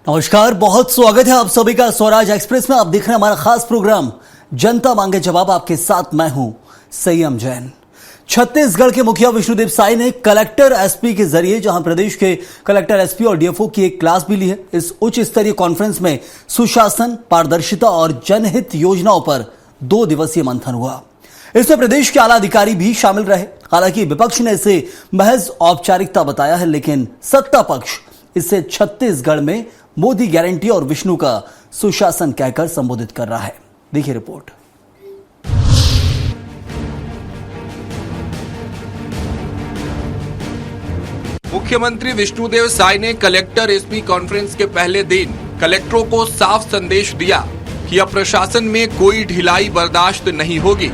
नमस्कार, बहुत स्वागत है आप सभी का स्वराज एक्सप्रेस में। आप देख रहे हैं हमारा खास प्रोग्राम जनता मांगे जवाब। आपके साथ मैं हूं संयम जैन। छत्तीसगढ़ के मुखिया विष्णुदेव साय ने कलेक्टर एसपी के जरिए, जहां प्रदेश के कलेक्टर एसपी और डीएफओ की एक क्लास भी ली है। इस उच्च स्तरीय कॉन्फ्रेंस में सुशासन, पारदर्शिता और जनहित योजनाओं पर 2 दिवसीय मंथन हुआ। इसमें प्रदेश के आला अधिकारी भी शामिल रहे। हालांकि विपक्ष ने इसे महज औपचारिकता बताया है, लेकिन सत्ता पक्ष इसे छत्तीसगढ़ में मोदी गारंटी और विष्णु का सुशासन कहकर संबोधित कर रहा है। देखिए रिपोर्ट। मुख्यमंत्री विष्णुदेव साय ने कलेक्टर एसपी कॉन्फ्रेंस के पहले दिन कलेक्टरों को साफ संदेश दिया कि अब प्रशासन में कोई ढिलाई बर्दाश्त नहीं होगी।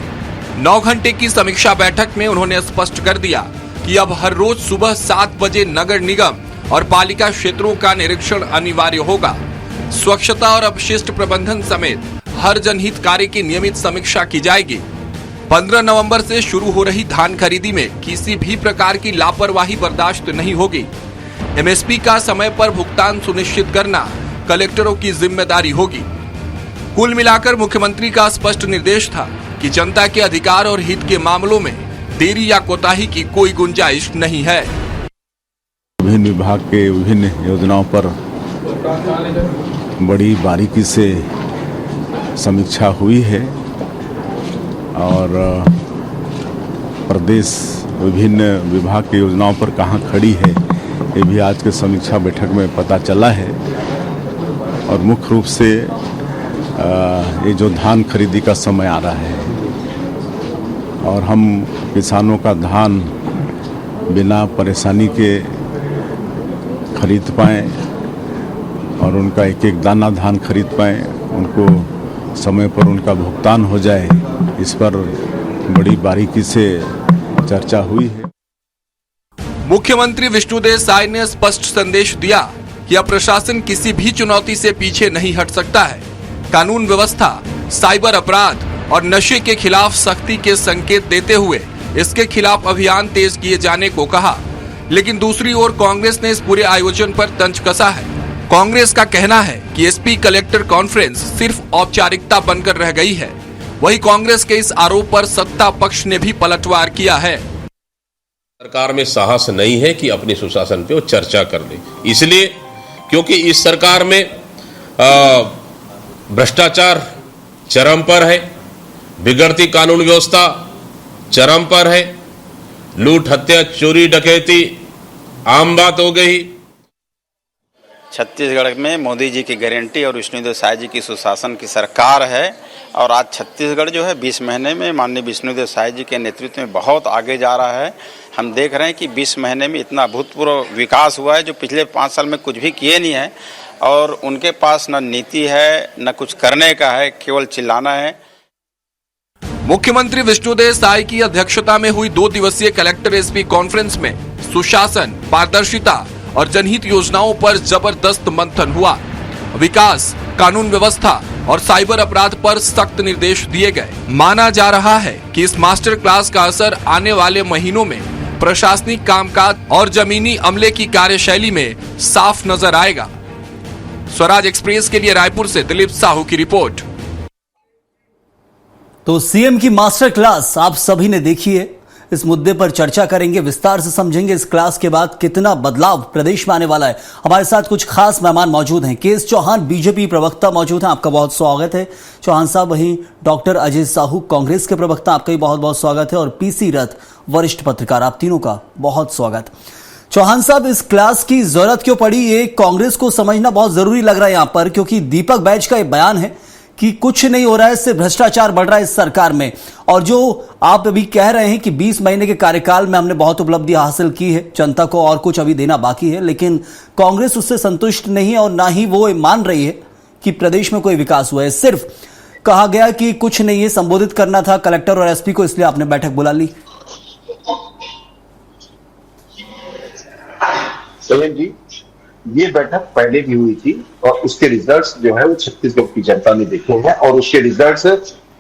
9 घंटे की समीक्षा बैठक में उन्होंने स्पष्ट कर दिया कि अब हर रोज सुबह 7 बजे नगर निगम और पालिका क्षेत्रों का निरीक्षण अनिवार्य होगा। स्वच्छता और अपशिष्ट प्रबंधन समेत हर जनहित कार्य की नियमित समीक्षा की जाएगी। 15 नवंबर से शुरू हो रही धान खरीदी में किसी भी प्रकार की लापरवाही बर्दाश्त नहीं होगी। एमएसपी का समय पर भुगतान सुनिश्चित करना कलेक्टरों की जिम्मेदारी होगी। कुल मिलाकर मुख्यमंत्री का स्पष्ट निर्देश था कि जनता के अधिकार और हित के मामलों में देरी या कोताही की कोई गुंजाइश नहीं है। विभिन्न विभाग के विभिन्न योजनाओं पर बड़ी बारीकी से समीक्षा हुई है और प्रदेश विभिन्न विभाग की योजनाओं पर कहां खड़ी है ये भी आज के समीक्षा बैठक में पता चला है। और मुख्य रूप से ये जो धान खरीदी का समय आ रहा है और हम किसानों का धान बिना परेशानी के खरीद पाएँ और उनका एक एक दाना धान खरीद पाएँ, उनको समय पर उनका भुगतान हो जाए, इस पर बड़ी बारीकी से चर्चा हुई है। मुख्यमंत्री विष्णुदेव साय ने स्पष्ट संदेश दिया कि अब प्रशासन किसी भी चुनौती से पीछे नहीं हट सकता है। कानून व्यवस्था, साइबर अपराध और नशे के खिलाफ सख्ती के संकेत देते हुए इसके खिलाफ अभियान तेज किए जाने को कहा। लेकिन दूसरी ओर कांग्रेस ने इस पूरे आयोजन पर तंज कसा है। कांग्रेस का कहना है कि एसपी कलेक्टर कॉन्फ्रेंस सिर्फ औपचारिकता बनकर रह गई है। वहीं कांग्रेस के इस आरोप पर सत्ता पक्ष ने भी पलटवार किया है। सरकार में साहस नहीं है कि अपने सुशासन पे वो चर्चा कर ले, इसलिए क्योंकि इस सरकार में भ्रष्टाचार चरम पर है, बिगड़ती कानून व्यवस्था चरम पर है, लूट, हत्या, चोरी, डकैती आम बात हो गई। छत्तीसगढ़ में मोदी जी की गारंटी और विष्णुदेव साय जी की सुशासन की सरकार है और आज छत्तीसगढ़ जो है 20 महीने में माननीय विष्णुदेव साय जी के नेतृत्व में बहुत आगे जा रहा है। हम देख रहे हैं कि 20 महीने में इतना अभूतपूर्व विकास हुआ है जो पिछले 5 साल में कुछ भी किए नहीं है। और उनके पास न नीति है न कुछ करने का है, केवल चिल्लाना है। मुख्यमंत्री विष्णुदेव साय की अध्यक्षता में हुई 2 दिवसीय कलेक्टर एसपी कॉन्फ्रेंस में सुशासन, पारदर्शिता और जनहित योजनाओं पर जबरदस्त मंथन हुआ। विकास, कानून व्यवस्था और साइबर अपराध पर सख्त निर्देश दिए गए। माना जा रहा है कि इस मास्टर क्लास का असर आने वाले महीनों में प्रशासनिक कामकाज और जमीनी अमले की कार्यशैली में साफ नजर आएगा। स्वराज एक्सप्रेस के लिए रायपुर से दिलीप साहू की रिपोर्ट। तो सीएम की मास्टर क्लास आप सभी ने देखी है। इस मुद्दे पर चर्चा करेंगे, विस्तार से समझेंगे इस क्लास के बाद कितना बदलाव प्रदेश में आने वाला है। हमारे साथ कुछ खास मेहमान मौजूद हैं। केएस चौहान बीजेपी प्रवक्ता मौजूद हैं, आपका बहुत स्वागत है चौहान साहब। वहीं डॉक्टर अजय साहू कांग्रेस के प्रवक्ता, आपका भी बहुत बहुत स्वागत है। और पीसी रथ वरिष्ठ पत्रकार, आप तीनों का बहुत स्वागत। चौहान साहब, इस क्लास की जरूरत क्यों पड़ी, ये कांग्रेस को समझना बहुत जरूरी लग रहा है यहाँ पर, क्योंकि दीपक बैज का एक बयान है कि कुछ नहीं हो रहा है, सिर्फ भ्रष्टाचार बढ़ रहा है इस सरकार में। और जो आप अभी कह रहे हैं कि 20 महीने के कार्यकाल में हमने बहुत उपलब्धि हासिल की है, जनता को और कुछ अभी देना बाकी है, लेकिन कांग्रेस उससे संतुष्ट नहीं है और ना ही वो मान रही है कि प्रदेश में कोई विकास हुआ है। सिर्फ कहा गया कि कुछ नहीं है, संबोधित करना था कलेक्टर और एसपी को, इसलिए आपने बैठक बुला ली। जी, ये बैठक पहले भी हुई थी और उसके रिजल्ट्स जो है वो छत्तीसगढ़ की जनता ने देखे हैं और उसके रिजल्ट्स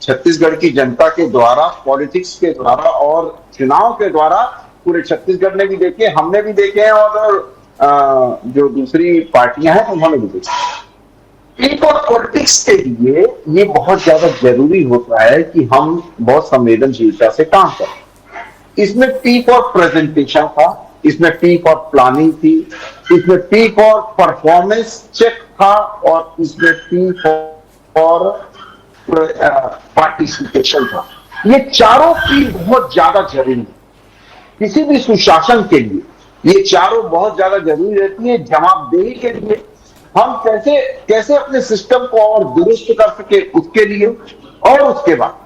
छत्तीसगढ़ की जनता के द्वारा, पॉलिटिक्स के द्वारा और चुनाव के द्वारा पूरे छत्तीसगढ़ ने भी देखे, हमने भी देखे हैं और जो दूसरी पार्टियां हैं उन्होंने भी देखा। पीपल पॉलिटिक्स के लिए ये बहुत ज्यादा जरूरी होता है कि हम बहुत संवेदनशीलता से काम करें। इसमें पी फॉर प्रेजेंटेशन था, इसमें पी फॉर प्लानिंग थी, इसमें पी फॉर परफॉर्मेंस चेक था और इसमें पी फॉर पार्टिसिपेशन था। ये चारों पी बहुत ज्यादा जरूरी है किसी भी सुशासन के लिए। ये चारों बहुत ज्यादा जरूरी रहती है जवाबदेही के लिए। हम कैसे अपने सिस्टम को और दुरुस्त कर सके उसके लिए, और उसके बाद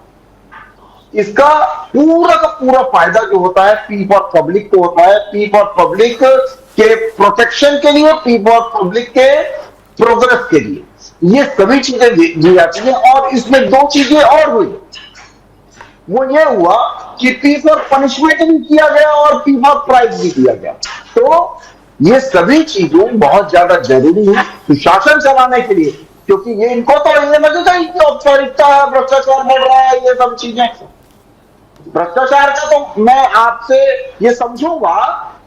इसका पूरा का पूरा फायदा जो होता है पी फॉर पब्लिक को होता है। पी फॉर पब्लिक के प्रोटेक्शन के लिए, पी फॉर पब्लिक के प्रोग्रेस के लिए, ये सभी चीजें दी जाती है। और इसमें दो चीजें और हुई, वो ये हुआ कि पी फॉर पनिशमेंट भी किया गया और पी फॉर प्राइज भी किया गया। तो ये सभी चीजें बहुत ज्यादा जरूरी है सुशासन चलाने के लिए, क्योंकि ये इनको तो ये लगेगा कि औपचारिकता है, भ्रष्टाचार बढ़ रहा है, ये सब चीजें। भ्रष्टाचार का तो मैं आपसे ये समझूंगा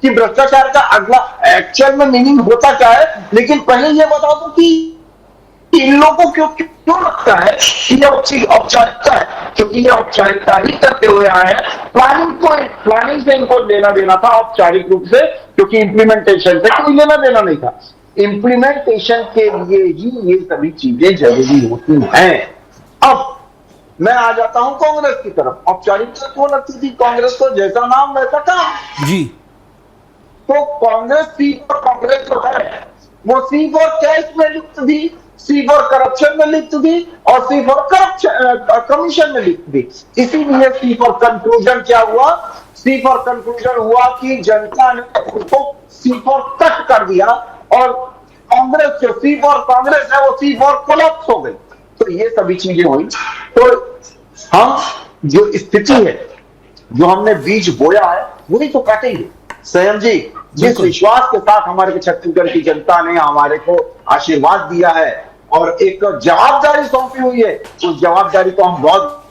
कि भ्रष्टाचार का अगला एक्चुअल में मीनिंग होता क्या है, लेकिन पहले ये बता दो कि इन लोगों को क्यों लगता है कि ये औपचारिकता है, क्योंकि ये औपचारिकता ही करते हुए आए हैं। प्लानिंग से इनको लेना देना था औपचारिक रूप से, क्योंकि इंप्लीमेंटेशन से कोई लेना देना नहीं था। इंप्लीमेंटेशन के लिए ही ये सभी चीजें जरूरी होती हैं। अब मैं आ जाता हूं कांग्रेस की तरफ। औपचारिकता क्यों लगती थी कांग्रेस को? जैसा नाम वैसा काम जी। तो कांग्रेस सी फॉर कांग्रेस जो है वो सी फॉर कैश में लिप्त थी, सी फॉर करप्शन में लिप्त थी और सी फॉर कमीशन में लिप्त थी। इसीलिए सी फॉर कंक्लूजन क्या हुआ? सी फॉर कंक्लूजन हुआ कि जनता ने उसको सी फॉर कट कर दिया और कांग्रेस जो सी फॉर कांग्रेस है वो सी फॉर कोलैप्स हो गई। तो ये सभी चीजें हुई। तो हम जो स्थिति है, जो हमने बीज बोया है वही तो काटेंगे। संयम जी, जिस विश्वास के साथ हमारे छत्तीसगढ़ की जनता ने हमारे को आशीर्वाद दिया है और एक जवाबदारी सौंपी हुई है, उस जवाबदारी को हम बहुत।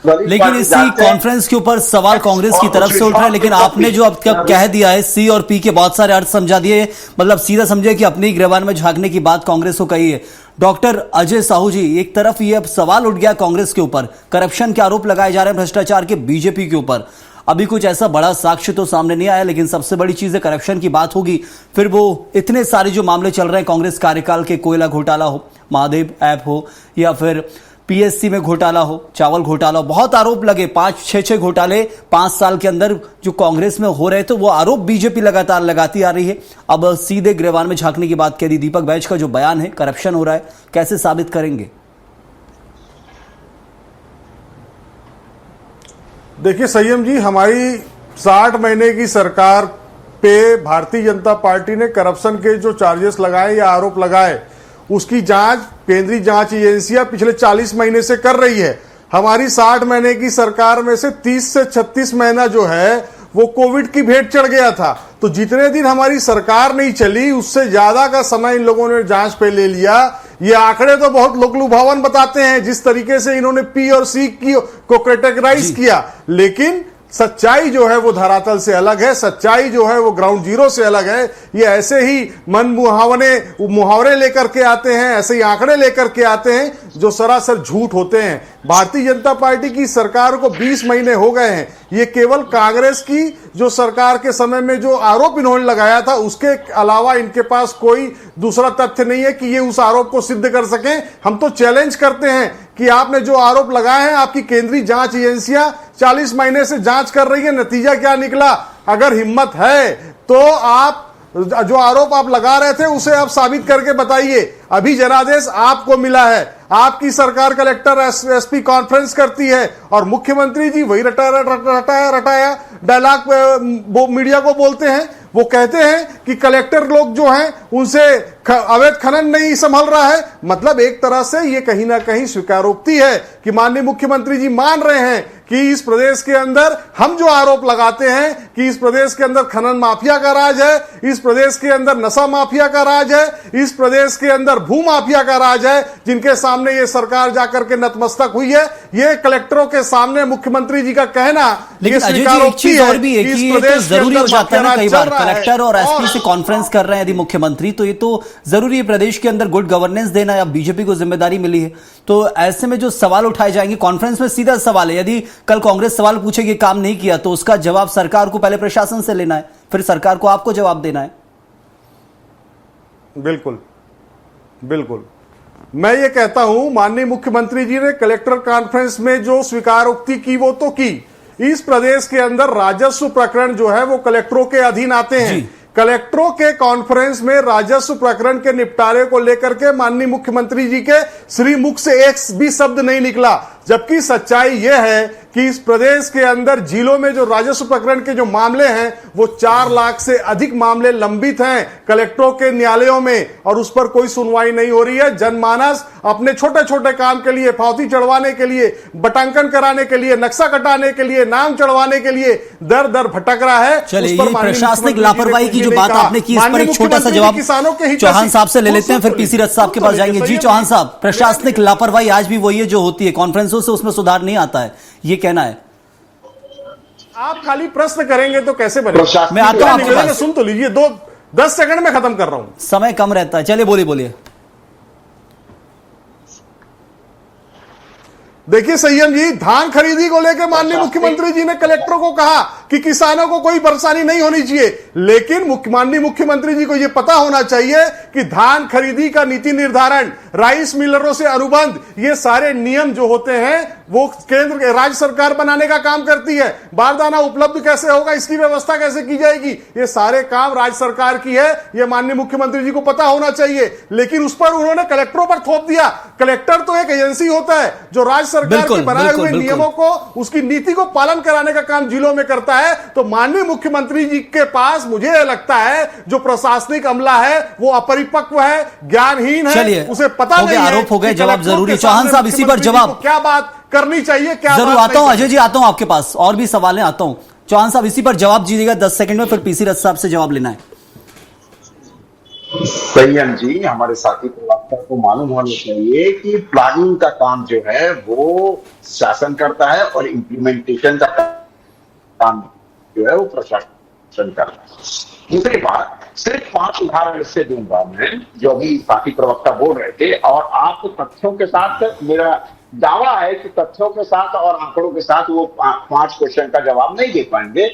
लेकिन इसी कॉन्फ्रेंस के ऊपर सवाल कांग्रेस की तरफ से उठ रहा है, लेकिन आपने जो अब तक कह दिया है सी और पी के बहुत सारे अर्थ समझा दिए, मतलब सीधा समझे कि अपनी गिरबान में झांकने की बात कांग्रेस को कही है। डॉक्टर अजय साहू जी, एक तरफ ये अब सवाल उठ गया कांग्रेस के ऊपर, करप्शन के आरोप लगाए जा रहे हैं भ्रष्टाचार के बीजेपी के ऊपर। अभी कुछ ऐसा बड़ा साक्ष्य तो सामने नहीं आया, लेकिन सबसे बड़ी चीज है करप्शन की बात होगी। फिर वो इतने सारे जो मामले चल रहे हैं कांग्रेस कार्यकाल के, कोयला घोटाला हो, महादेव ऐप हो, या फिर पीएससी में घोटाला हो, चावल घोटाला हो, बहुत आरोप लगे। 5-6 घोटाले 5 साल के अंदर जो कांग्रेस में हो रहे थे, वो आरोप बीजेपी लगातार लगाती आ रही है। अब सीधे गिरबान में झांकने की बात कह दी। दीपक बैज का जो बयान है, करप्शन हो रहा है, कैसे साबित करेंगे? देखिए संयम जी, हमारी 60 महीने की सरकार पे भारतीय जनता पार्टी ने करप्शन के जो चार्जेस लगाए या आरोप लगाए, उसकी जांच केंद्रीय जांच एजेंसियां पिछले 40 महीने से कर रही है। हमारी 60 महीने की सरकार में से 30 से 36 महीना जो है वो कोविड की भेंट चढ़ गया था। तो जितने दिन हमारी सरकार नहीं चली, उससे ज्यादा का समय इन लोगों ने जांच पे ले लिया। ये आंकड़े तो बहुत लोकलुभावन बताते हैं, जिस तरीके से इन्होंने पी और सी को कैटेगराइज किया, लेकिन सच्चाई जो है वो धरातल से अलग है। सच्चाई जो है वो ग्राउंड जीरो से अलग है। ये ऐसे ही मन मुहावरे लेकर के आते हैं, ऐसे ही आंकड़े लेकर के आते हैं जो सरासर झूठ होते हैं। भारतीय जनता पार्टी की सरकार को 20 महीने हो गए हैं। ये केवल कांग्रेस की जो सरकार के समय में जो आरोप इन्होंने लगाया था, उसके अलावा इनके पास कोई दूसरा तथ्य नहीं है कि ये उस आरोप को सिद्ध कर सकें। हम तो चैलेंज करते हैं कि आपने जो आरोप लगाए हैं, आपकी केंद्रीय जांच एजेंसियां 40 महीने से जांच कर रही है, नतीजा क्या निकला? अगर हिम्मत है तो आप जो आरोप आप लगा रहे थे उसे आप साबित करके बताइए। अभी जनादेश आपको मिला है, आपकी सरकार कलेक्टर एसपी कॉन्फ्रेंस करती है और मुख्यमंत्री जी वही रटाया डायलॉग मीडिया को बोलते हैं। वो कहते हैं कि कलेक्टर लोग जो हैं उनसे अवैध खनन नहीं संभल रहा है। मतलब एक तरह से ये कहीं ना कहीं स्वीकारोक्ति है कि माननीय मुख्यमंत्री जी मान रहे हैं कि इस प्रदेश के अंदर हम जो आरोप लगाते हैं कि इस प्रदेश के अंदर खनन माफिया का राज है, इस प्रदेश के अंदर नशा माफिया का राज है, इस प्रदेश के अंदर भू माफिया का राज है, जिनके सामने ये सरकार जाकर के नतमस्तक हुई है, ये कलेक्टरों के सामने मुख्यमंत्री जी का कहना लेकिन अजय जी एक चीज और भी है कि ये तो जरूरी हो जाता है ना, कई बार कलेक्टर और एसपी से कॉन्फ्रेंस कर रहे हैं यदि मुख्यमंत्री, तो ये तो जरूरी है प्रदेश के अंदर गुड गवर्नेंस देना है। अब बीजेपी को जिम्मेदारी मिली है, तो ऐसे में जो सवाल उठाए जाएंगे कॉन्फ्रेंस में, सीधा सवाल है, यदि कल कांग्रेस सवाल पूछेगी काम नहीं किया तो उसका जवाब सरकार को पहले प्रशासन से लेना है, फिर सरकार को आपको जवाब देना है। बिल्कुल बिल्कुल, मैं ये कहता हूं माननीय मुख्यमंत्री जी ने कलेक्टर कॉन्फ्रेंस में जो स्वीकारोक्ति की वो तो की। इस प्रदेश के अंदर राजस्व प्रकरण जो है वो कलेक्टरों के अधीन आते हैं। कलेक्टरों के कॉन्फ्रेंस में राजस्व प्रकरण के निपटारे को लेकर के माननीय मुख्यमंत्री जी के श्री मुख से एक भी शब्द नहीं निकला, जबकि सच्चाई यह है कि इस प्रदेश के अंदर जिलों में जो राजस्व प्रकरण के जो मामले हैं वो 4 लाख से अधिक मामले लंबित हैं कलेक्टरों के न्यायालयों में, और उस पर कोई सुनवाई नहीं हो रही है। जनमानस अपने छोटे छोटे काम के लिए, पावती चढ़वाने के लिए, बटांकन कराने के लिए, नक्शा कटाने के लिए, नाम चढ़वाने के लिए दर दर भटक रहा है। चलिए, ये प्रशासनिक लापरवाही की जो बात आपने की, इस पर एक छोटा सा जवाब चौहान साहब से ले लेते हैं, फिर पीसी रथ साहब के पास जाएंगे। जी चौहान साहब, प्रशासनिक लापरवाही आज भी वही है जो होती है, कॉन्फ्रेंसों से उसमें सुधार नहीं आता है, ये कहना है। आप खाली प्रश्न करेंगे तो कैसे बनेगा? मैं आता हूं आपके पास, सुन तो लीजिए, 10 सेकंड में खत्म कर रहा हूं, समय कम रहता है। चलिए बोलिए। देखिए संयम जी, धान खरीदी को लेकर माननीय मुख्यमंत्री जी ने कलेक्टरों को कहा कि किसानों को कोई परेशानी नहीं होनी चाहिए, लेकिन माननीय मुख्यमंत्री जी को यह पता होना चाहिए कि धान खरीदी का नीति निर्धारण, राइस मिलरों से अनुबंध, ये सारे नियम जो होते हैं वो केंद्र राज्य सरकार बनाने का काम करती है। बारदाना उपलब्ध कैसे होगा, इसकी व्यवस्था कैसे की जाएगी, ये सारे काम राज्य सरकार की है, ये माननीय मुख्यमंत्री जी को पता होना चाहिए। लेकिन उस पर उन्होंने कलेक्टरों पर थोप दिया। कलेक्टर तो एक एजेंसी होता है जो राज्य सरकार के बनाए हुए नियमों को, उसकी नीति को पालन कराने का काम जिलों में करता है। तो माननीय मुख्यमंत्री जी के पास मुझे लगता है जो प्रशासनिक अमला है वो अपरिपक्व है, ज्ञानहीन है, उसे पता नहीं है। आरोप हो गए, जवाब जरूरी। चौहान साहब इसी पर जवाब क्या बात करनी चाहिए, क्या जरूर आता हूं। अजय जी आता हूं आपके पास, और भी सवाल है, आता हूं। चौहान साहब इसी पर जवाब दीजिएगा 10 सेकंड में, फिर पीसी रथ साहब से जवाब लेना है। संयम जी, हमारे साथी प्रवक्ता को मालूम होना चाहिए कि प्लानिंग का काम जो है वो शासन करता है और इम्प्लीमेंटेशन का काम जो है वो प्रशासन करता है। दूसरी बात, सिर्फ 5 उदाहरण इससे दूंगा मैं, जो अभी साथी प्रवक्ता बोल रहे थे, और आप तथ्यों के साथ, मेरा दावा है कि तथ्यों के साथ और आंकड़ों के साथ वो 5 क्वेश्चन का जवाब नहीं दे पाएंगे।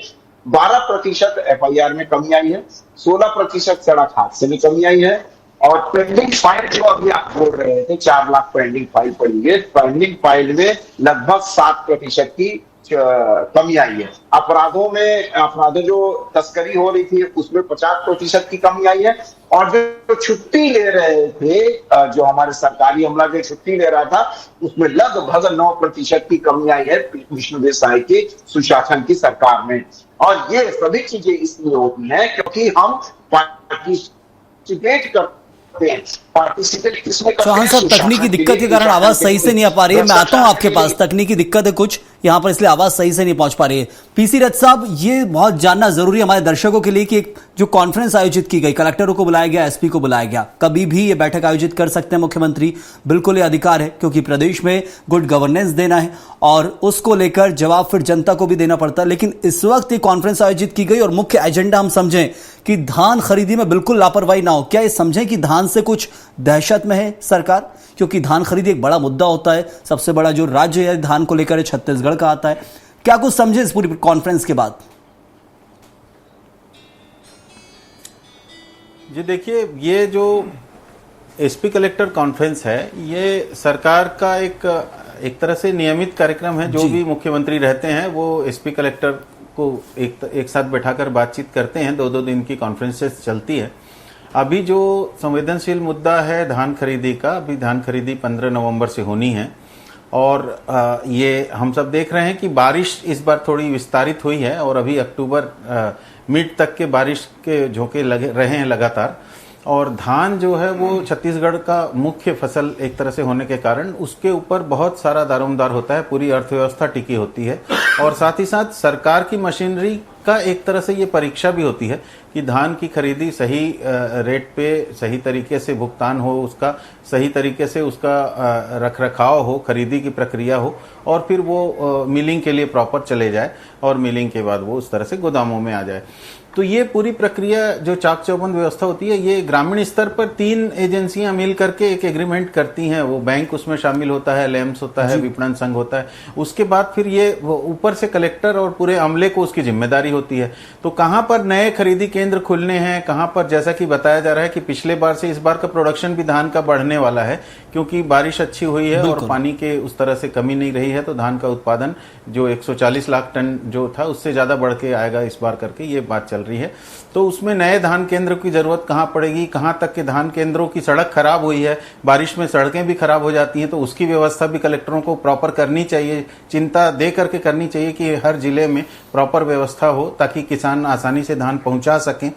12% FIR में कमी आई है, 16% सड़क हादसे में कमी आई है, और पेंडिंग फाइल जो अभी आप बोल रहे थे 4 लाख पेंडिंग फाइल पड़ी है, पेंडिंग फाइल में लगभग 7% की कमी आई है। अपराधों जो तस्करी हो रही थी उसमें 50% की कमी आई है, और जो छुट्टी ले रहे थे, जो हमारे सरकारी अमला जो छुट्टी ले रहा था उसमें लगभग 9% की कमी आई है विष्णुदेव साय की सुशासन की सरकार में। और ये सभी चीजें इसलिए होती हैं क्योंकि हम पार्टिसिपेट करते हैं। चौहान साहब, तकनीकी दिक्कत के कारण आवाज सही से नहीं आ पा रही है, मैं आता हूं आपके पास, तकनीकी दिक्कत है कुछ यहां पर, इसलिए आवाज सही से नहीं पहुंच पा रही है। पीसी रथ साहब, ये बहुत जानना जरूरी है हमारे दर्शकों के लिए कि एक जो कॉन्फ्रेंस आयोजित की गई, कलेक्टरों को बुलाया गया, एसपी को बुलाया गया, कभी भी ये बैठक आयोजित कर सकते हैं मुख्यमंत्री, बिल्कुल ये अधिकार है, क्योंकि प्रदेश में गुड गवर्नेंस देना है और उसको लेकर जवाब फिर जनता को भी देना पड़ता है। लेकिन इस वक्त ये कॉन्फ्रेंस आयोजित की गई और मुख्य एजेंडा हम समझें कि धान खरीदी में बिल्कुल लापरवाही ना हो। क्या ये समझें कि धान से कुछ दहशत में है सरकार, क्योंकि धान खरीदी एक बड़ा मुद्दा होता है, सबसे बड़ा जो राज्य है धान को लेकर छत्तीसगढ़ का आता है। क्या कुछ समझे इस पूरी कॉन्फ्रेंस के बाद? जी देखिए, ये जो एसपी कलेक्टर कॉन्फ्रेंस है ये सरकार का एक तरह से नियमित कार्यक्रम है। जो भी मुख्यमंत्री रहते हैं वो एसपी कलेक्टर को एक साथ बैठाकर बातचीत करते हैं, 2-2 दिन की कॉन्फ्रेंसेस चलती है। अभी जो संवेदनशील मुद्दा है धान खरीदी का, अभी धान खरीदी 15 नवंबर से होनी है, और ये हम सब देख रहे हैं कि बारिश इस बार थोड़ी विस्तारित हुई है और अभी अक्टूबर मिड तक के बारिश के झोंके लगे रहे हैं लगातार, और धान जो है वो छत्तीसगढ़ का मुख्य फसल एक तरह से होने के कारण उसके ऊपर बहुत सारा दारोमदार होता है, पूरी अर्थव्यवस्था टिकी होती है। और साथ ही साथ सरकार की मशीनरी का एक तरह से ये परीक्षा भी होती है कि धान की खरीदी सही रेट पे सही तरीके से भुगतान हो, उसका सही तरीके से उसका रखरखाव हो, खरीदी की प्रक्रिया हो और फिर वो मिलिंग के लिए प्रॉपर चले जाए और मिलिंग के बाद वो उस तरह से गोदामों में आ जाए। तो ये पूरी प्रक्रिया जो चाक चौबंद व्यवस्था होती है, ये ग्रामीण स्तर पर 3 एजेंसियां मिल करके एक एग्रीमेंट करती हैं। वो बैंक उसमें शामिल होता है, लैम्स होता है, विपणन संघ होता है। उसके बाद फिर ये ऊपर से कलेक्टर और पूरे अमले को उसकी जिम्मेदारी होती है। तो कहां पर नए खरीदी केंद्र खुलने हैं, कहां पर, जैसा कि बताया जा रहा है कि पिछले बार से इस बार का प्रोडक्शन भी धान का बढ़ने वाला है क्योंकि बारिश अच्छी हुई है और पानी के उस तरह से कमी नहीं रही है। तो धान का उत्पादन जो 140 लाख टन जो था उससे ज्यादा बढ़ के आएगा इस बार करके ये बात चल रही है। तो उसमें नए धान केंद्र की जरूरत कहां पड़ेगी, कहां तक के धान केंद्रों की सड़क खराब हुई है, बारिश में सड़कें भी खराब हो जाती हैं, तो उसकी व्यवस्था भी कलेक्टरों को प्रॉपर करनी चाहिए, चिंता दे करके करनी चाहिए कि हर जिले में प्रॉपर व्यवस्था हो ताकि किसान आसानी से धान पहुंचा सकें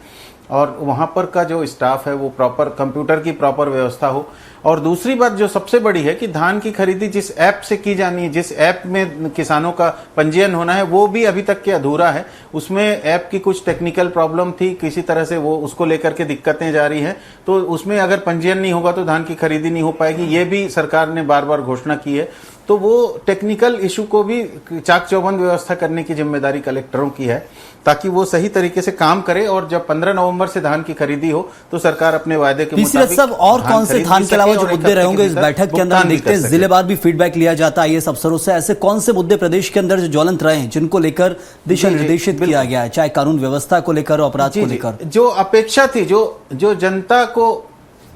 और वहां पर का जो स्टाफ है वो प्रॉपर कंप्यूटर की प्रॉपर व्यवस्था हो। और दूसरी बात जो सबसे बड़ी है कि धान की खरीदी जिस ऐप से की जानी है, जिस ऐप में किसानों का पंजीयन होना है, वो भी अभी तक के अधूरा है। उसमें ऐप की कुछ टेक्निकल प्रॉब्लम थी, किसी तरह से वो उसको लेकर के दिक्कतें जा रही है। तो उसमें अगर पंजीयन नहीं होगा तो धान की खरीदी नहीं हो पाएगी, ये भी सरकार ने बार बार घोषणा की है। तो वो टेक्निकल इशू को भी चाक चौबंद व्यवस्था करने की जिम्मेदारी कलेक्टरों की है ताकि वो सही तरीके से काम करे और जब 15 नवंबर से धान की खरीदी हो तो सरकार अपने वायदे के मुताबिक सब और कौन से धान के अलावा जो मुद्दे रहेंगे इस बैठक के अंदर देखते हैं, जिलेवार भी फीडबैक लिया जाता है IAS अफसरों से। ऐसे कौन से मुद्दे प्रदेश के अंदर जो ज्वलंत रहे हैं जिनको लेकर दिशा निर्देशित किया गया है, चाहे कानून व्यवस्था को लेकर, अपराध को लेकर? जो अपेक्षा थी, जो जनता को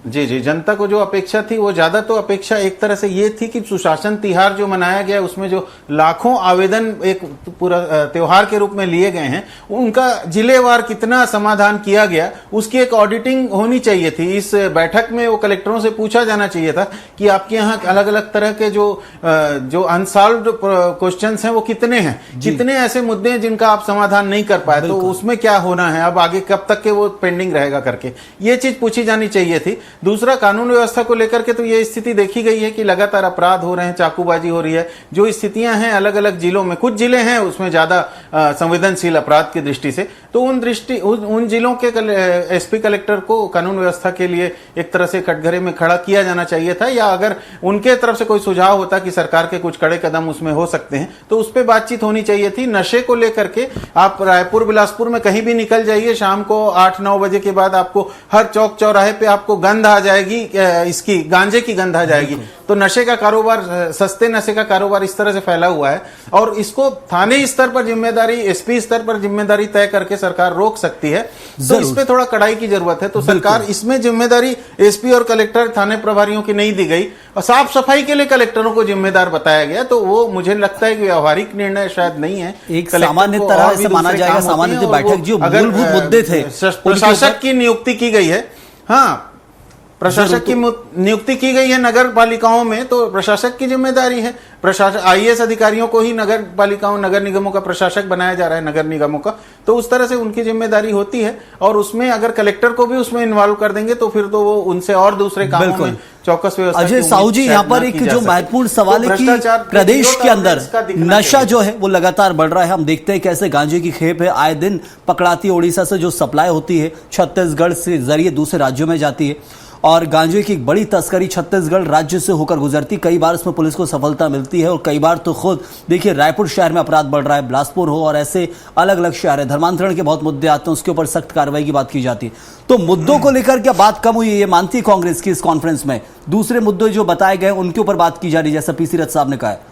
जनता को जो अपेक्षा थी वो ज्यादा तो अपेक्षा एक तरह से ये थी कि सुशासन तिहार जो मनाया गया उसमें जो लाखों आवेदन एक पूरा त्योहार के रूप में लिए गए हैं, उनका जिलेवार कितना समाधान किया गया उसकी एक ऑडिटिंग होनी चाहिए थी। इस बैठक में वो कलेक्टरों से पूछा जाना चाहिए था कि आपके यहाँ अलग अलग तरह के जो अनसॉल्व्ड क्वेश्चंस हैं वो कितने हैं, कितने ऐसे मुद्दे हैं जिनका आप समाधान नहीं कर पाए, तो उसमें क्या होना है, अब आगे कब तक के वो पेंडिंग रहेगा करके ये चीज पूछी जानी चाहिए थी। दूसरा, कानून व्यवस्था को लेकर के तो ये स्थिति देखी गई है कि लगातार अपराध हो रहे हैं, चाकूबाजी हो रही है। जो स्थितियां हैं अलग अलग जिलों में, कुछ जिले हैं उसमें ज्यादा संवेदनशील अपराध की दृष्टि से, तो उन जिलों के एसपी कलेक्टर को कानून व्यवस्था के लिए एक तरह से कटघरे में खड़ा किया जाना चाहिए था, या अगर उनके तरफ से कोई सुझाव होता कि सरकार के कुछ कड़े कदम उसमें हो सकते हैं तो उस पर बातचीत होनी चाहिए थी। नशे को लेकर के आप रायपुर बिलासपुर में कहीं भी निकल जाइए, शाम को 8-9 बजे के बाद आपको हर चौक चौराहे पे आपको गंध आ जाएगी, इसकी गांजे की गंध आ जाएगी। तो नशे का कारोबार, सस्ते नशे का कारोबार इस तरह से फैला हुआ है और इसको थाने स्तर पर जिम्मेदारी, एसपी स्तर पर जिम्मेदारी तय करके सरकार रोक सकती है। तो इस पे थोड़ा कड़ाई की जरूरत है। तो सरकार इसमें जिम्मेदारी एसपी और कलेक्टर, थाने प्रभारियों की नहीं दी गई और साफ सफाई के लिए कलेक्टरों को जिम्मेदार बताया गया। तो वो मुझे लगता है कि व्यवहारिक निर्णय शायद नहीं है, एक सामान्य तरह से माना जाएगा। सामान्य बैठक जो मूलभूत मुद्दे थे, प्रशासक की नियुक्ति की गई है, हाँ प्रशासक की नियुक्ति की गई है नगर पालिकाओं में, तो प्रशासक की जिम्मेदारी है। प्रशासक IAS अधिकारियों को ही नगर पालिकाओं, नगर निगमों का प्रशासक बनाया जा रहा है, नगर निगमों का, तो उस तरह से उनकी जिम्मेदारी होती है। और उसमें अगर कलेक्टर को भी उसमें इन्वॉल्व कर देंगे तो फिर तो वो उनसे और दूसरे कामों में चौकस व्यवस्था। अजय साहू जी, यहाँ पर एक जो महत्वपूर्ण सवाल है कि प्रदेश के अंदर नशा जो है वो लगातार बढ़ रहा है। हम देखते हैं कैसे गांजे की खेप है आए दिन पकड़ाती है, उड़ीसा से जो सप्लाई होती है छत्तीसगढ़ से जरिए दूसरे राज्यों में जाती है और गांजे की एक बड़ी तस्करी छत्तीसगढ़ राज्य से होकर गुजरती। कई बार इसमें पुलिस को सफलता मिलती है और कई बार तो खुद देखिए रायपुर शहर में अपराध बढ़ रहा है, बिलासपुर हो और ऐसे अलग अलग शहर है, धर्मांतरण के बहुत मुद्दे आते हैं, उसके ऊपर सख्त कार्रवाई की बात की जाती है। तो मुद्दों को लेकर क्या बात कम हुई है, ये मानती है कांग्रेस की इस कॉन्फ्रेंस में? दूसरे मुद्दे जो बताए गए उनके ऊपर बात की जा रही है, जैसा PC रथ साहब ने कहा है।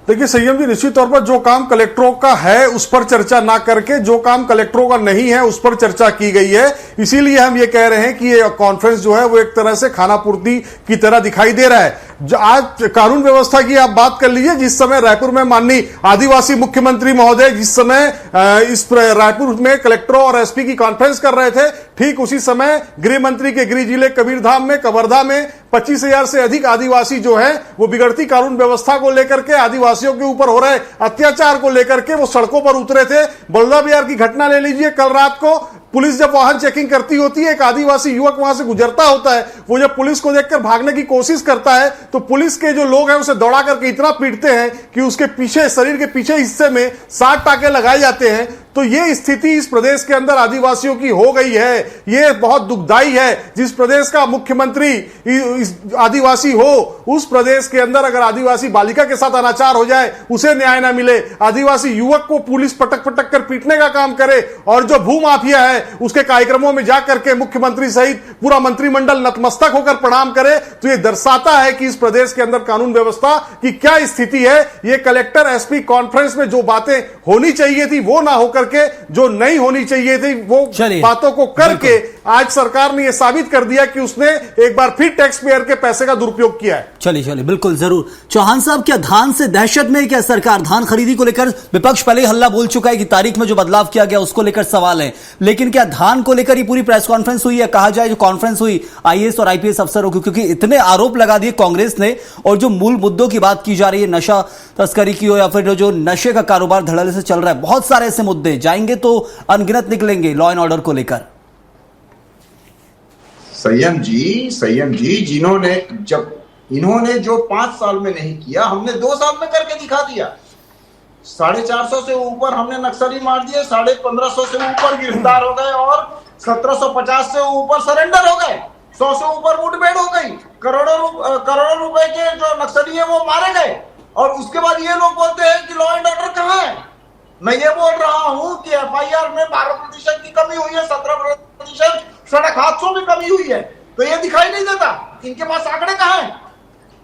देखिए संयम जी, निश्चित तौर पर जो काम कलेक्टरों का है उस पर चर्चा ना करके जो काम कलेक्टरों का नहीं है उस पर चर्चा की गई है। इसीलिए हम ये कह रहे हैं कि ये कॉन्फ्रेंस जो है वो एक तरह से खानापूर्ति की तरह दिखाई दे रहा है। आज कानून व्यवस्था की आप बात कर लीजिए, जिस समय रायपुर में माननीय आदिवासी मुख्यमंत्री महोदय जिस समय इस रायपुर में कलेक्टरों और एसपी की कॉन्फ्रेंस कर रहे थे, ठीक उसी समय गृह मंत्री के गृह जिले कबीरधाम में, कवर्धा में 25,000 से अधिक आदिवासी जो है वो बिगड़ती कानून व्यवस्था को लेकर के, आदिवासियों के ऊपर हो रहे अत्याचार को लेकर के वो सड़कों पर उतरे थे। बलौदा बिहार की घटना ले लीजिए, कल रात को पुलिस जब वाहन चेकिंग करती होती है, एक आदिवासी युवक वहां से गुजरता होता है, वो जब पुलिस को देखकर भागने की कोशिश करता है तो पुलिस के जो लोग हैं उसे दौड़ा करके इतना पीटते हैं कि उसके पीछे, शरीर के पीछे हिस्से में 60 टाके लगाए जाते हैं। तो ये स्थिति इस प्रदेश के अंदर आदिवासियों की हो गई है। ये बहुत दुखदाई है। जिस प्रदेश का मुख्यमंत्री आदिवासी हो, उस प्रदेश के अंदर अगर आदिवासी बालिका के साथ अनाचार हो जाए, उसे न्याय ना मिले, आदिवासी युवक को पुलिस पटक पटक कर पीटने का काम करे, और जो भूमाफिया है उसके कार्यक्रमों में जाकर के मुख्यमंत्री सहित पूरा मंत्रिमंडल नतमस्तक होकर प्रणाम करे, तो ये दर्शाता है कि इस प्रदेश के अंदर कानून व्यवस्था की क्या स्थिति है। ये कलेक्टर एसपी कॉन्फ्रेंस में जो बातें होनी चाहिए थी वो ना होकर के, जो नहीं होनी चाहिए थी वो बातों को करके आज सरकार ने यह साबित कर दिया कि उसने एक बार फिर टैक्स पेयर के पैसे का दुरुपयोग किया है। चलिए बिल्कुल जरूर। चौहान साहब, क्या धान से दहशत में क्या सरकार? धान खरीदी को लेकर विपक्ष पहले ही हल्ला बोल चुका है कि तारीख में जो बदलाव किया गया उसको लेकर सवाल है, लेकिन क्या धान को लेकर ही पूरी प्रेस कॉन्फ्रेंस हुई है? कहा जाए जो कॉन्फ्रेंस हुई आईएएस और आईपीएस अफसरों की, क्योंकि इतने आरोप लगा दिए कांग्रेस ने, और जो मूल मुद्दों की बात की जा रही है, नशा तस्करी की हो या फिर जो नशे का कारोबार धड़ल्ले से चल रहा है, बहुत सारे ऐसे मुद्दे जाएंगे तो अनगिनत निकलेंगे लॉ एंड ऑर्डर को लेकर। संयम जी, इन्होंने जो 5 साल में नहीं किया, हमने 2 साल में करके दिखा दिया। 450 से ऊपर हमने नक्सली मार दिए, 1550 से ऊपर गिरफ्तार हो गए और 1750 से ऊपर सरेंडर हो गए, 100 से ऊपर मुठभेड़ हो गई, करोड़ों रुपए के जो नक्सली है वो मारे गए। और उसके बाद ये लोग बोलते हैं कि लॉ एंड ऑर्डर कहाँ है। मैं ये बोल रहा हूं कि एफआईआर में 12% की कमी हुई है, 17% सड़क हादसों में कमी हुई है, तो ये दिखाई नहीं देता। इनके पास आंकड़े कहाँ हैं?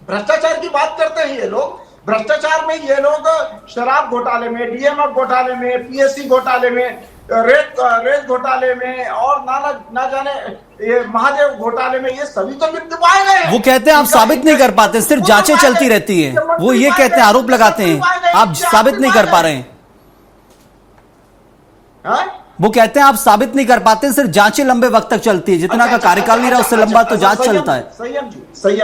भ्रष्टाचार की बात करते हैं ये लोग। भ्रष्टाचार में ये लोग शराब घोटाले में, डीएमएफ घोटाले में, पीएससी घोटाले में, रेत घोटाले में और ना जाने ये महादेव घोटाले में, ये सभी तो लिप्त पाए गए हैं। वो कहते हैं आप साबित नहीं कर पाते, सिर्फ जांचें चलती रहती है। वो ये कहते हैं, आरोप लगाते हैं, आप साबित नहीं कर पा रहे हैं। वो कहते हैं आप साबित नहीं कर पाते, सिर्फ जांचें लंबे वक्त तक चलती है। जितना का कार्यकाल नहीं रहा उससे लंबा तो जांच चलता है। संयम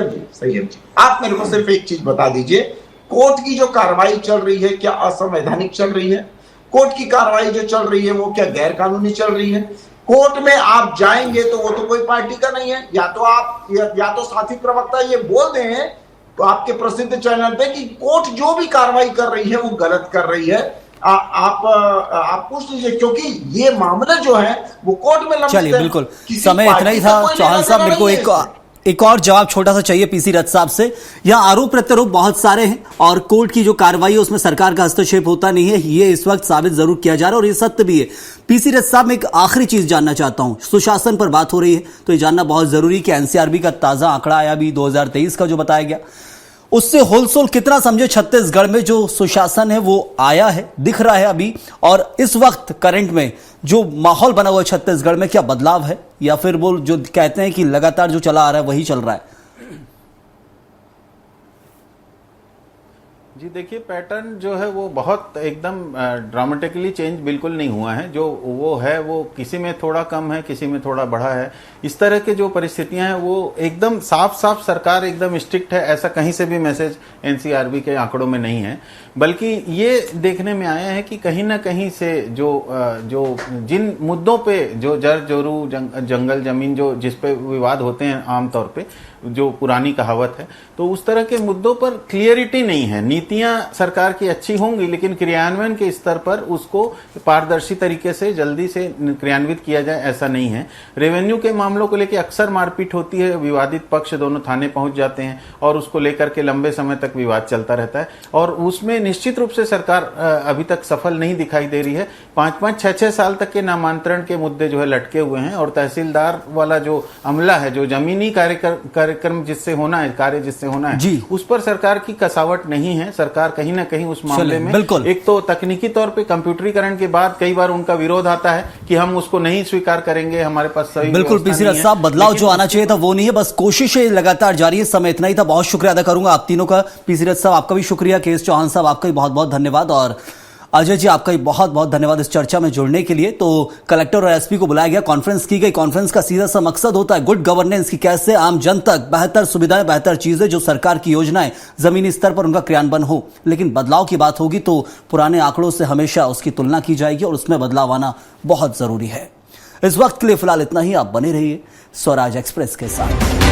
जी, आप मेरे को सिर्फ एक चीज बता दीजिए, कोर्ट की जो कार्रवाई चल रही है क्या असंवैधानिक चल रही है? कोर्ट की कार्रवाई जो चल रही है वो क्या गैर कानूनी चल रही है? कोर्ट में आप जाएंगे तो वो तो कोई पार्टी का नहीं है, या तो साथी प्रवक्ता ये बोल दें तो आपके प्रसिद्ध चैनल पे कि कोर्ट जो भी कार्रवाई कर रही है वो गलत कर रही है। आप पूछ लीजिए, क्योंकि ये मामले जो है वो कोर्ट में लंबित है। चलिए बिल्कुल, समय इतना ही था। चौहान साहब, मेरे को एक और जवाब छोटा सा चाहिए पीसी रथ साहब से। यहाँ आरोप प्रत्यारोप बहुत सारे हैं और कोर्ट की जो कार्रवाई है उसमें सरकार का हस्तक्षेप होता नहीं है, ये इस वक्त साबित जरूर किया जा रहा है और ये सत्य भी है। पीसी रथ साहब, मैं एक आखिरी चीज जानना चाहता हूं। सुशासन पर बात हो रही है तो ये जानना बहुत जरूरी है कि एनसीआरबी का ताजा आंकड़ा आया भी 2023 का जो बताया गया, उससे होलसेल कितना समझे छत्तीसगढ़ में जो सुशासन है वो आया है, दिख रहा है अभी, और इस वक्त करंट में जो माहौल बना हुआ है छत्तीसगढ़ में, क्या बदलाव है या फिर वो जो कहते हैं कि लगातार जो चला आ रहा है वही चल रहा है? जी देखिए, पैटर्न जो है वो बहुत एकदम ड्रामेटिकली चेंज बिल्कुल नहीं हुआ है। जो वो है वो किसी में थोड़ा कम है, किसी में थोड़ा बढ़ा है। इस तरह के जो परिस्थितियां हैं वो एकदम साफ साफ सरकार एकदम स्ट्रिक्ट है, ऐसा कहीं से भी मैसेज एनसीआरबी के आंकड़ों में नहीं है। बल्कि ये देखने में आया है कि कहीं ना कहीं से जो जिन मुद्दों पे जो जर जोरू जंगल जमीन जो जिस पे विवाद होते हैं आमतौर पे, जो पुरानी कहावत है, तो उस तरह के मुद्दों पर क्लियरिटी नहीं है। नीतियां सरकार की अच्छी होंगी लेकिन क्रियान्वयन के स्तर पर उसको पारदर्शी तरीके से जल्दी से क्रियान्वित किया जाए, ऐसा नहीं है। रेवेन्यू के मामलों को लेकर अक्सर मारपीट होती है, विवादित पक्ष दोनों थाने पहुंच जाते हैं और उसको लेकर के लंबे समय तक विवाद चलता रहता है और उसमें निश्चित रूप से सरकार अभी तक सफल नहीं दिखाई दे रही है। 5-5, 6-6 साल तक के नामांतरण के मुद्दे जो है लटके हुए हैं और तहसीलदार वाला जो अमला है, जो जमीनी कार्यक्रम जिससे होना है, कार्य जिससे होना है, उस पर सरकार की कसावट नहीं है। सरकार कहीं ना कहीं उस मामले में एक तो तकनीकी तौर पे कंप्यूटरीकरण के बाद कई बार उनका विरोध आता है कि हम उसको नहीं स्वीकार करेंगे, हमारे पास सही। बिल्कुल पीसी रथ साहब, बदलाव जो आना चाहिए था वो नहीं है, बस कोशिशें लगातार जारी है। समय इतना ही था। बहुत शुक्रिया अदा करूंगा आप तीनों का। पीसी रथ साहब आपका भी शुक्रिया, केएस चौहान साहब आपका भी बहुत बहुत धन्यवाद। और अजय जी, आपका बहुत बहुत धन्यवाद इस चर्चा में जुड़ने के लिए। तो कलेक्टर और एसपी को बुलाया गया, कॉन्फ्रेंस की गई। कॉन्फ्रेंस का सीधा सा मकसद होता है गुड गवर्नेंस की, कैसे आम जन तक बेहतर सुविधाएं, बेहतर चीजें, जो सरकार की योजनाएं जमीनी स्तर पर उनका क्रियान्वयन हो। लेकिन बदलाव की बात होगी तो पुराने आंकड़ों से हमेशा उसकी तुलना की जाएगी और उसमें बदलाव आना बहुत जरूरी है। इस वक्त के लिए फिलहाल इतना ही। आप बने रहिए स्वराज एक्सप्रेस के साथ।